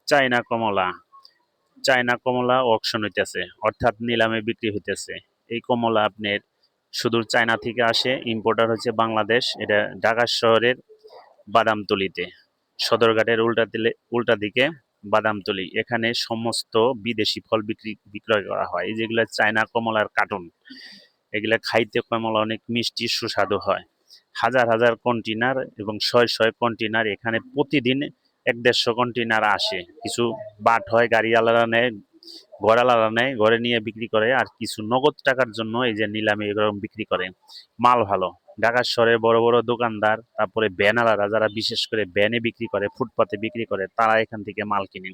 China কমলা। China কমলা auction হইতেছে, অর্থাৎ নিলামে বিক্রি হইতেছে। এই কমলা আপনার সুদূর চায়না থেকে আসে, ইম্পোর্টার হচ্ছে বাংলাদেশ। এটা ঢাকা শহরের বাদামতলিতে, সদরঘাটের উল্টা দিকে বাদামতলি। এখানে সমস্ত বিদেশি ফল বিক্রয় করা হয়। এই যেগুলো চায়না কমলার কার্টুন, এগুলা খাইতে কমলা অনেক মিষ্টি সুস্বাদু হয়। হাজার হাজার কন্টেনার এবং শয় শয় কন্টেনার এখানে প্রতিদিন ১-১৫০ কন্টেনার আসে। কিছু বাট হয়, গাড়িওয়ালারা নেয়, ঘোড়াওয়ালারা নেয়, ঘরে নিয়ে বিক্রি করে। আর কিছু নগদ টাকার জন্য এই যে নিলামে এরকম বিক্রি করে। মাল ভালো। ঢাকা শহরে বড় বড় দোকানদার, তারপরে ভ্যানওয়ালারা যারা বিশেষ করে ভ্যানে বিক্রি করে, ফুটপাতে বিক্রি করে, তারা এখান থেকে মাল কিনে।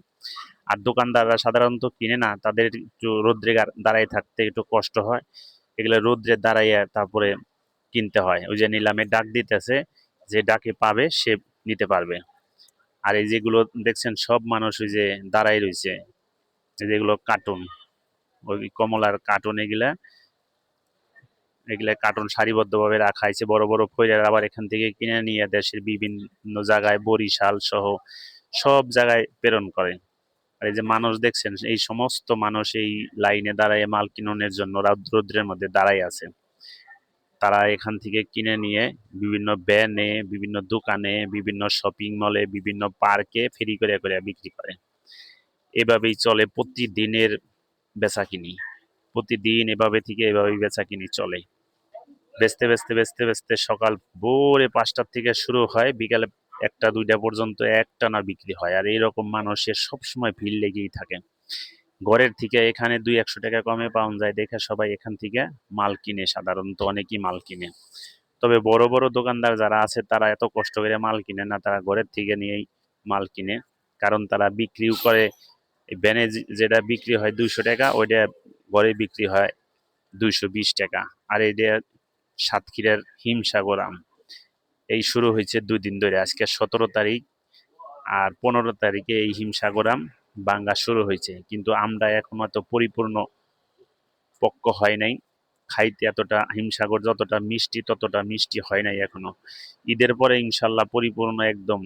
আর দোকানদাররা সাধারণত কিনে না, তাদের একটু রোদ্রে দাঁড়ায় থাকতে একটু কষ্ট হয়। এগুলো রোদ্রে দাঁড়াইয়া তারপরে কিনতে হয়। ওই যে নিলামে ডাক দিতেছে, যে ডাকে পাবে সে নিতে পারবে। আর এই যেগুলো দেখছেন সব মানুষ ওই যে দাঁড়াই রয়েছে, যেগুলো কার্টুন, ওই কমলার কার্টুন, এগুলা এগুলা কার্টুন সারিবদ্ধভাবে রাখা হয়েছে। বড় বড় ফইরার আবার এখান থেকে কিনে নিয়ে দেশের বিভিন্ন জায়গায়, বরিশাল সহ সব জায়গায় প্রেরণ করে। আর এই যে মানুষ দেখছেন, এই সমস্ত মানুষ এই লাইনে দাঁড়ায় মাল কিননের জন্য রৌদ্রের মধ্যে দাঁড়াই আছে। তারা এখান থেকে কিনে নিয়ে বিভিন্ন ভ্যানে, বিভিন্ন দোকানে, বিভিন্ন শপিং মলে, বিভিন্ন পার্কে ফেরি করে করে বিক্রি করে। এভাবেই চলে প্রতিদিনের বেচাকিনি। প্রতিদিন এভাবেই বেচাকিনি চলে। বেচতে বেচতে বেচতে বেচতে সকাল ভোরে ৫টার থেকে শুরু হয়, বিকালে ১টা ২টা পর্যন্ত একটানা বিক্রি হয়। আর এইরকম মানুষের সবসময় ভিড় লেগেই থাকে। ঘরের থেকে এখানে ২-১০০ টাকা কমে পাওয়া যায় দেখে সবাই এখান থেকে মাল কিনে, সাধারণত অনেকেই মাল কিনে। তবে বড় বড় দোকানদার যারা আছে তারা এত কষ্ট করে মাল কিনে না, তারা ঘরের থেকে নিয়েই মাল কিনে। কারণ তারা বিক্রিও করে, ভ্যানে যেটা বিক্রি হয় ২০০ টাকা, ওইটা ঘরে বিক্রি হয় ২২০ টাকা। আর এইটা সাতক্ষীরার হিমসাগর আম। এই শুরু হয়েছে ২ দিন ধরে, আজকে ১৭ তারিখ। আর ১৫ তারিখে এই হিমসাগর আম ভাঙ্গা শুরু হয়েছে, কিন্তু আমরা এখনো এত পরিপূর্ণ পক্ক হয় নাই। খাইতে এতটা হিমসাগর যতটা মিষ্টি, ততটা মিষ্টি হয় নাই এখনো। ঈদের পরে ইনশাল্লাহ পরিপূর্ণ একদম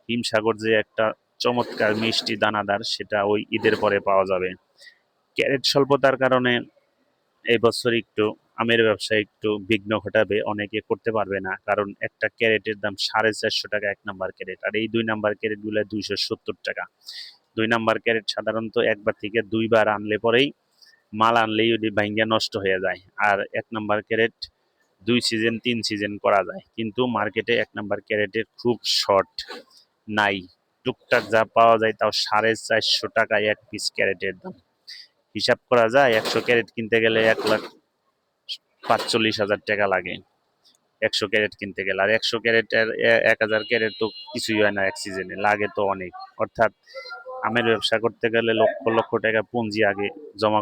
হিমসাগর যে একটা চমৎকার মিষ্টি দানাদার, সেটা ওই ঈদের পরে পাওয়া যাবে। ক্যারেট স্বল্পতার কারণে এই বছর একটু আমের ব্যবসা একটু বিঘ্ন ঘটাবে, অনেকে করতে পারবে না। কারণ একটা ক্যারেটের দাম 450 টাকা ১ নাম্বার ক্যারেট, আর এই ২ নাম্বার ক্যারেট গুলো ২৭০ টাকা। ২ নাম্বার ক্যারেট সাধারণত একবার থেকে দুইবার আনলে পরেই, মাল আনলেই ওটি ভাঙ্গা নষ্ট হয়ে যায়। আর ১ নাম্বার ক্যারেট ২ সিজন ৩ সিজন করা যায়, কিন্তু মার্কেটে ১ নাম্বার ক্যারেটের খুব শর্ট নাই। টুকটাক যা পাওয়া যায় তাও ৪৫০ টাকায় ১ পিস ক্যারেটের দাম। হিসাব করা যায় ১০০ ক্যারেট কিনতে গেলে ১,৪৫,০০০ টাকা লাগে ১০০ ক্যারেট কিনতে গেলে। আর ১০০ ক্যারেটের ১,০০০ ক্যারেট তো কিছুই হয় না এক সিজনে, লাগে তো অনেক। অর্থাৎ আমের ব্যবসা করতে গেলে লক্ষ লক্ষ টাকা পুঁজি আগে জমা